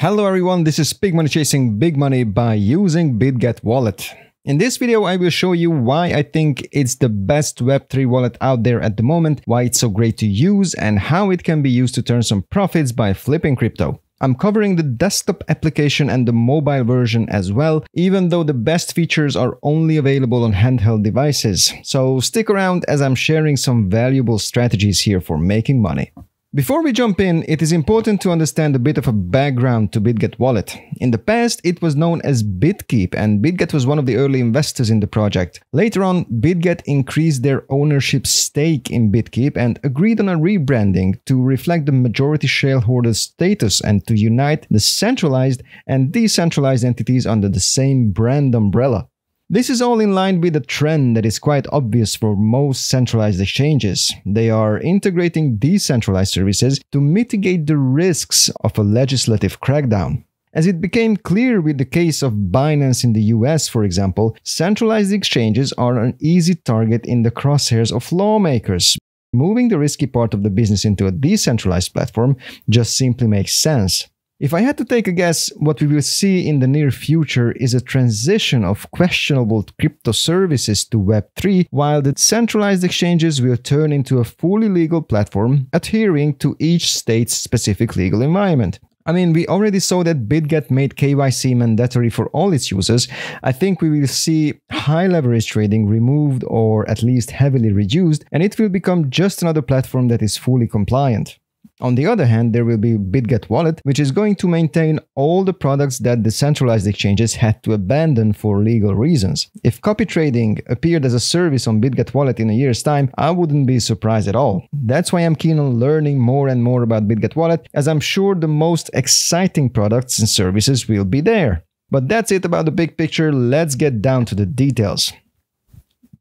Hello everyone, this is Big Money chasing big money by using Bitget Wallet. In this video, I will show you why I think it's the best Web3 wallet out there at the moment, why it's so great to use, and how it can be used to turn some profits by flipping crypto. I'm covering the desktop application and the mobile version as well, even though the best features are only available on handheld devices. So stick around as I'm sharing some valuable strategies here for making money. Before we jump in, it is important to understand a bit of a background to Bitget Wallet. In the past, it was known as Bitkeep, and Bitget was one of the early investors in the project. Later on, Bitget increased their ownership stake in Bitkeep and agreed on a rebranding to reflect the majority shareholder status and to unite the centralized and decentralized entities under the same brand umbrella. This is all in line with a trend that is quite obvious for most centralized exchanges. They are integrating decentralized services to mitigate the risks of a legislative crackdown. As it became clear with the case of Binance in the US, for example, centralized exchanges are an easy target in the crosshairs of lawmakers. Moving the risky part of the business into a decentralized platform just simply makes sense. If I had to take a guess, what we will see in the near future is a transition of questionable crypto services to Web3, while the centralized exchanges will turn into a fully legal platform adhering to each state's specific legal environment. I mean, we already saw that Bitget made KYC mandatory for all its users. I think we will see high leverage trading removed or at least heavily reduced, and it will become just another platform that is fully compliant. On the other hand, there will be Bitget Wallet, which is going to maintain all the products that the centralized exchanges had to abandon for legal reasons. If copy trading appeared as a service on Bitget Wallet in a year's time, I wouldn't be surprised at all. That's why I'm keen on learning more and more about Bitget Wallet, as I'm sure the most exciting products and services will be there. But that's it about the big picture, let's get down to the details.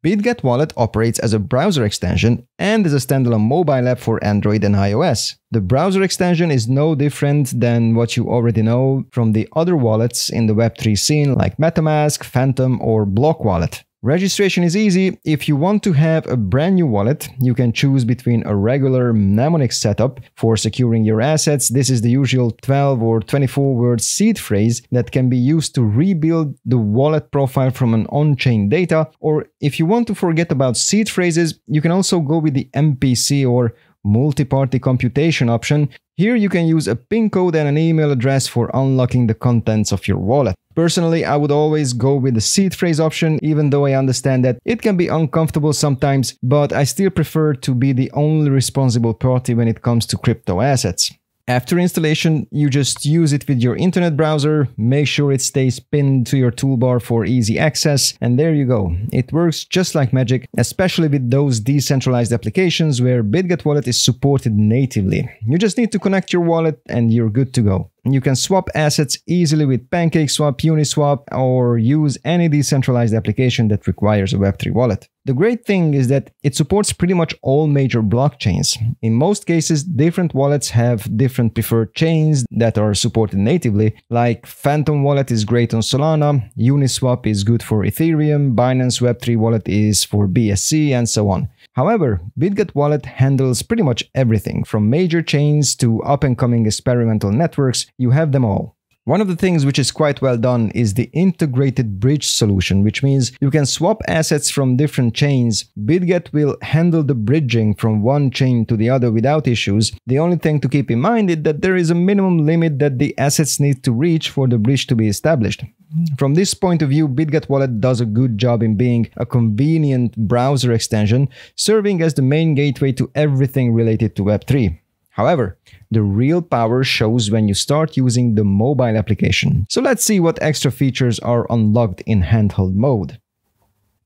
Bitget Wallet operates as a browser extension and as a standalone mobile app for Android and iOS. The browser extension is no different than what you already know from the other wallets in the Web3 scene like MetaMask, Phantom or Block Wallet. Registration is easy. If you want to have a brand new wallet, you can choose between a regular mnemonic setup for securing your assets. This is the usual 12 or 24-word seed phrase that can be used to rebuild the wallet profile from an on-chain data. Or if you want to forget about seed phrases, you can also go with the MPC or multi-party computation option. Here you can use a PIN code and an email address for unlocking the contents of your wallet. Personally, I would always go with the seed phrase option, even though I understand that it can be uncomfortable sometimes, but I still prefer to be the only responsible party when it comes to crypto assets. After installation, you just use it with your internet browser, make sure it stays pinned to your toolbar for easy access, and there you go. It works just like magic, especially with those decentralized applications where Bitget Wallet is supported natively. You just need to connect your wallet and you're good to go. You can swap assets easily with PancakeSwap, Uniswap, or use any decentralized application that requires a Web3 wallet. The great thing is that it supports pretty much all major blockchains. In most cases, different wallets have different preferred chains that are supported natively, like Phantom Wallet is great on Solana, Uniswap is good for Ethereum, Binance Web3 Wallet is for BSC, and so on. However, Bitget Wallet handles pretty much everything, from major chains to up-and-coming experimental networks. You have them all. One of the things which is quite well done is the integrated bridge solution, which means you can swap assets from different chains. Bitget will handle the bridging from one chain to the other without issues. The only thing to keep in mind is that there is a minimum limit that the assets need to reach for the bridge to be established. From this point of view, Bitget Wallet does a good job in being a convenient browser extension, serving as the main gateway to everything related to Web3. However, the real power shows when you start using the mobile application. So let's see what extra features are unlocked in handheld mode.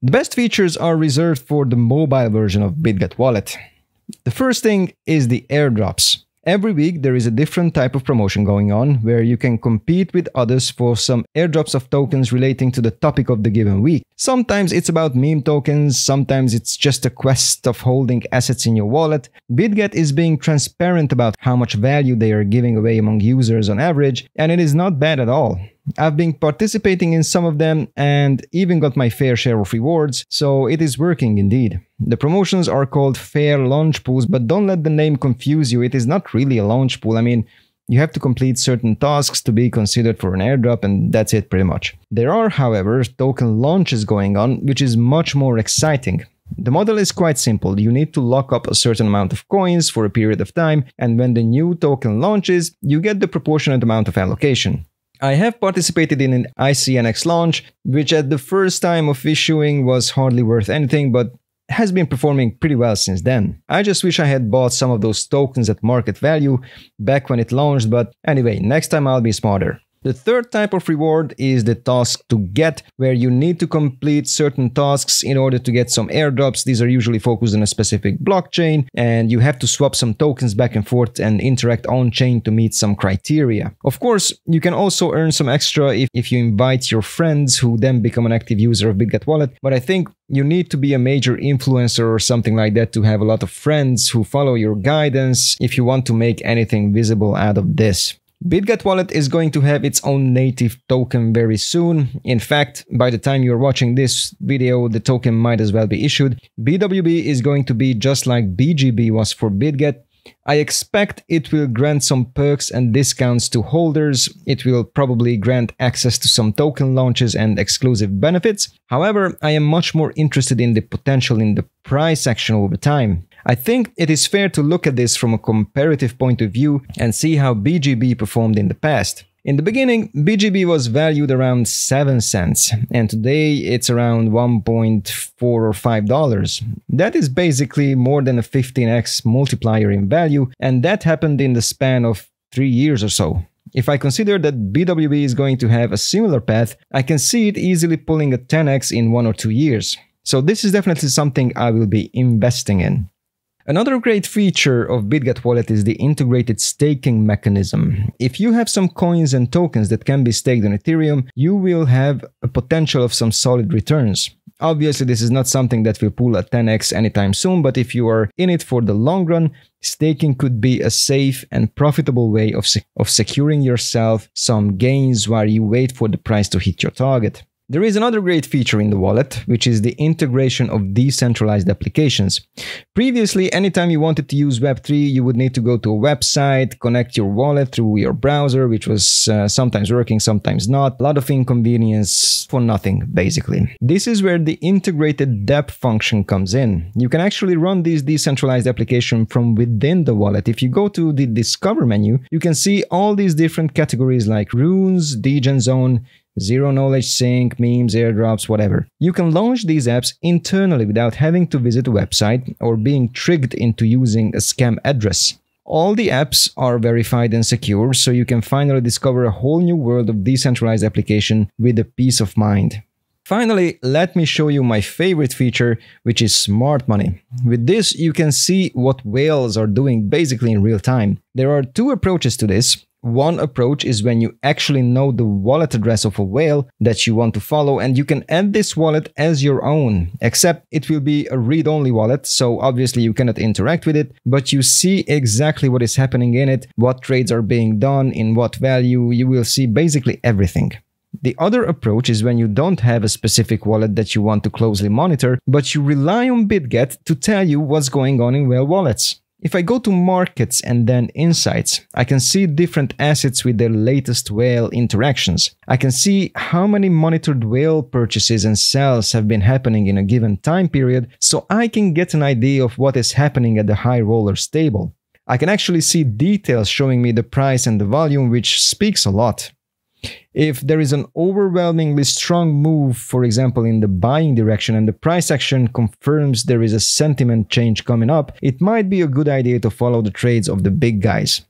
The best features are reserved for the mobile version of Bitget Wallet. The first thing is the airdrops. Every week there is a different type of promotion going on where you can compete with others for some airdrops of tokens relating to the topic of the given week. Sometimes it's about meme tokens, sometimes it's just a quest of holding assets in your wallet. Bitget is being transparent about how much value they are giving away among users on average, and it is not bad at all. I've been participating in some of them and even got my fair share of rewards, so it is working indeed. The promotions are called fair launch pools, but don't let the name confuse you. It is not really a launch pool. I mean, You have to complete certain tasks to be considered for an airdrop, and that's it pretty much. There are, however, token launches going on, which is much more exciting. The model is quite simple. You need to lock up a certain amount of coins for a period of time, and when the new token launches, you get the proportionate amount of allocation. I have participated in an ICNX launch, which at the first time of issuing was hardly worth anything, but has been performing pretty well since then. I just wish I had bought some of those tokens at market value back when it launched, but anyway, next time I'll be smarter. The third type of reward is the task to get, where you need to complete certain tasks in order to get some airdrops. These are usually focused on a specific blockchain, and you have to swap some tokens back and forth and interact on-chain to meet some criteria. Of course, you can also earn some extra if you invite your friends who then become an active user of Bitget Wallet, but I think you need to be a major influencer or something like that to have a lot of friends who follow your guidance if you want to make anything visible out of this. Bitget Wallet is going to have its own native token very soon. In fact, by the time you're watching this video, the token might as well be issued. BWB is going to be just like BGB was for Bitget. I expect it will grant some perks and discounts to holders. It will probably grant access to some token launches and exclusive benefits. However, I am much more interested in the potential in the price action over time. I think it is fair to look at this from a comparative point of view and see how BGB performed in the past. In the beginning, BGB was valued around 7 cents, and today it's around $1.4 or $5. That is basically more than a 15x multiplier in value, and that happened in the span of 3 years or so. If I consider that BWB is going to have a similar path, I can see it easily pulling a 10x in 1 or 2 years. So this is definitely something I will be investing in. Another great feature of Bitget Wallet is the integrated staking mechanism. If you have some coins and tokens that can be staked on Ethereum, you will have a potential of some solid returns. Obviously, this is not something that will pull a 10x anytime soon, but if you are in it for the long run, staking could be a safe and profitable way of securing yourself some gains while you wait for the price to hit your target. There is another great feature in the wallet, which is the integration of decentralized applications. Previously, anytime you wanted to use Web3, you would need to go to a website, connect your wallet through your browser, which was sometimes working, sometimes not. A lot of inconvenience for nothing, basically. This is where the integrated dApp function comes in. You can actually run these decentralized applications from within the wallet. If you go to the Discover menu, you can see all these different categories like runes, degen zone, zero knowledge sync, memes, airdrops, whatever. You can launch these apps internally without having to visit a website or being tricked into using a scam address. All the apps are verified and secure, so you can finally discover a whole new world of decentralized application with a peace of mind. Finally, let me show you my favorite feature, which is SmartMoney. With this, you can see what whales are doing basically in real time. There are two approaches to this. One approach is when you actually know the wallet address of a whale that you want to follow, and you can add this wallet as your own, except it will be a read-only wallet, so obviously you cannot interact with it, but you see exactly what is happening in it, what trades are being done, in what value. You will see basically everything. The other approach is when you don't have a specific wallet that you want to closely monitor, but you rely on Bitget to tell you what's going on in whale wallets. If I go to Markets and then Insights, I can see different assets with their latest whale interactions. I can see how many monitored whale purchases and sells have been happening in a given time period, so I can get an idea of what is happening at the high rollers table. I can actually see details showing me the price and the volume, which speaks a lot. If there is an overwhelmingly strong move, for example in the buying direction, and the price action confirms there is a sentiment change coming up, it might be a good idea to follow the trades of the big guys.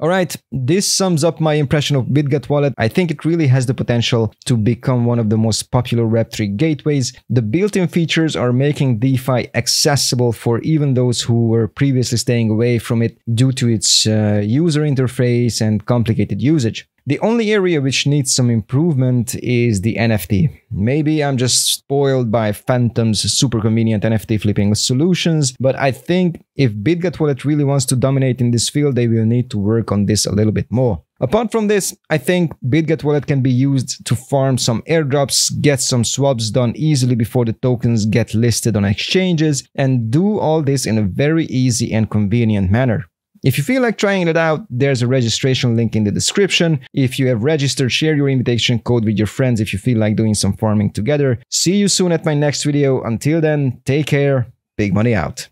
Alright, this sums up my impression of Bitget Wallet. I think it really has the potential to become one of the most popular Web3 gateways. The built-in features are making DeFi accessible for even those who were previously staying away from it due to its user interface and complicated usage. The only area which needs some improvement is the NFT. Maybe I'm just spoiled by Phantom's super convenient NFT flipping solutions, but I think if Bitget Wallet really wants to dominate in this field, they will need to work on this a little bit more. Apart from this, I think Bitget Wallet can be used to farm some airdrops, get some swaps done easily before the tokens get listed on exchanges, and do all this in a very easy and convenient manner. If you feel like trying it out, there's a registration link in the description. If you have registered, share your invitation code with your friends if you feel like doing some farming together. See you soon at my next video. Until then, take care. Big money out.